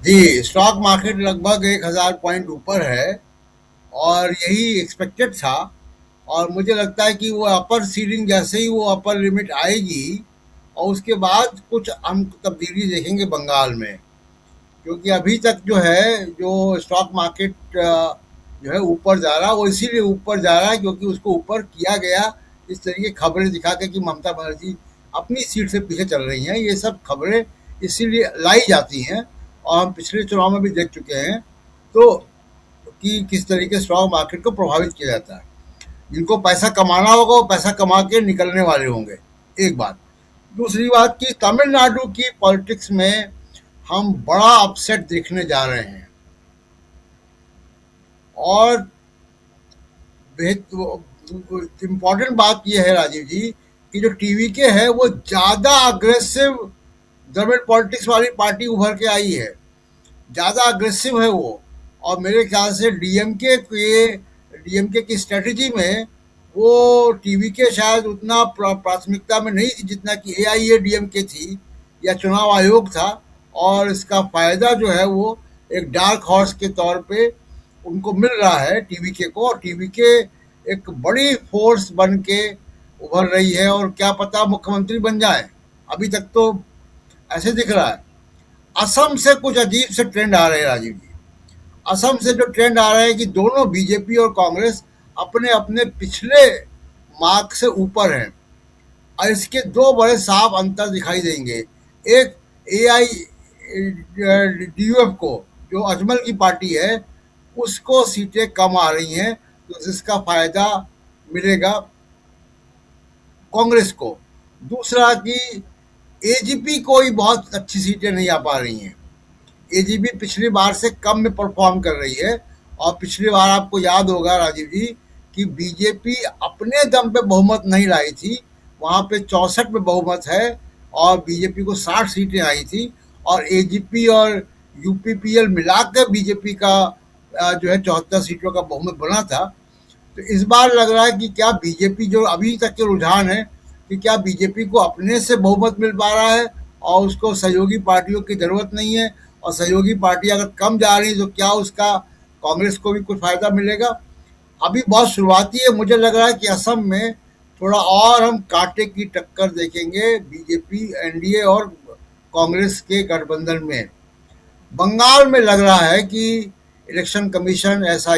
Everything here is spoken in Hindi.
जी, स्टॉक मार्केट लगभग 1000 पॉइंट ऊपर है और यही एक्सपेक्टेड था। और मुझे लगता है कि वो अपर सीलिंग जैसे ही वो अपर लिमिट आएगी और उसके बाद कुछ हम तब्दीली देखेंगे बंगाल में। क्योंकि अभी तक जो है, जो स्टॉक मार्केट जो है ऊपर जा रहा है, वो इसीलिए ऊपर जा रहा है क्योंकि उसको ऊपर किया गया इस तरीके की खबरें दिखा के कि ममता बनर्जी अपनी सीट से पीछे चल रही हैं। ये सब खबरें इसीलिए लाई जाती हैं और हम पिछले चुनाव में भी देख चुके हैं। तो कि किस तरीके से स्टॉक मार्केट को प्रभावित किया जाता है। जिनको पैसा कमाना होगा वो पैसा कमा के निकलने वाले होंगे, एक बात। दूसरी बात कि तमिलनाडु की पॉलिटिक्स में हम बड़ा अपसेट देखने जा रहे हैं। और इम्पोर्टेंट बात यह है राजीव जी कि जो टीवी के है वो ज्यादा अग्रेसिव द्रविड़ पॉलिटिक्स वाली पार्टी उभर के आई है, ज्यादा अग्रेसिव है वो। और मेरे ख्याल से डीएमके की स्ट्रेटजी में वो टीवी के शायद उतना प्राथमिकता में नहीं थी जितना कि एआईएडीएमके थी या चुनाव आयोग था। और इसका फायदा जो है वो एक डार्क हॉर्स के तौर पे उनको मिल रहा है टीवी के को। और टीवी के एक बड़ी फोर्स बन के उभर रही है और क्या पता मुख्यमंत्री बन जाए। अभी तक तो ऐसे दिख रहा है। असम से कुछ अजीब से ट्रेंड आ रहे हैं राजीव जी। असम से जो ट्रेंड आ रहा है कि दोनों बीजेपी और कांग्रेस अपने अपने पिछले मार्क से ऊपर हैं। और इसके दो बड़े साफ अंतर दिखाई देंगे। एक, ए आई डी यू एफ को, जो अजमल की पार्टी है, उसको सीटें कम आ रही हैं तो जिसका फायदा मिलेगा कांग्रेस को। दूसरा कि एजीपी को ही बहुत अच्छी सीटें नहीं आ पा रही हैं। एजीपी पिछली बार से कम में परफॉर्म कर रही है। और पिछली बार आपको याद होगा राजीव जी कि बीजेपी अपने दम पे बहुमत नहीं लाई थी। वहां पे 64 में बहुमत है और बीजेपी को 60 सीटें आई थी। और एजीपी और यूपीपीएल मिलाकर बीजेपी का जो है 74 सीटों का बहुमत बना था। तो इस बार लग रहा है कि क्या बीजेपी, जो अभी तक के रुझान है कि क्या बीजेपी को अपने से बहुमत मिल पा रहा है और उसको सहयोगी पार्टियों की जरूरत नहीं है। और सहयोगी पार्टी अगर कम जा रही है तो क्या उसका कांग्रेस को भी कुछ फायदा मिलेगा। अभी बहुत शुरुआती है। मुझे लग रहा है कि असम में थोड़ा और हम कांटे की टक्कर देखेंगे बीजेपी, एनडीए और कांग्रेस के गठबंधन में। बंगाल में लग रहा है कि इलेक्शन कमीशन ऐसा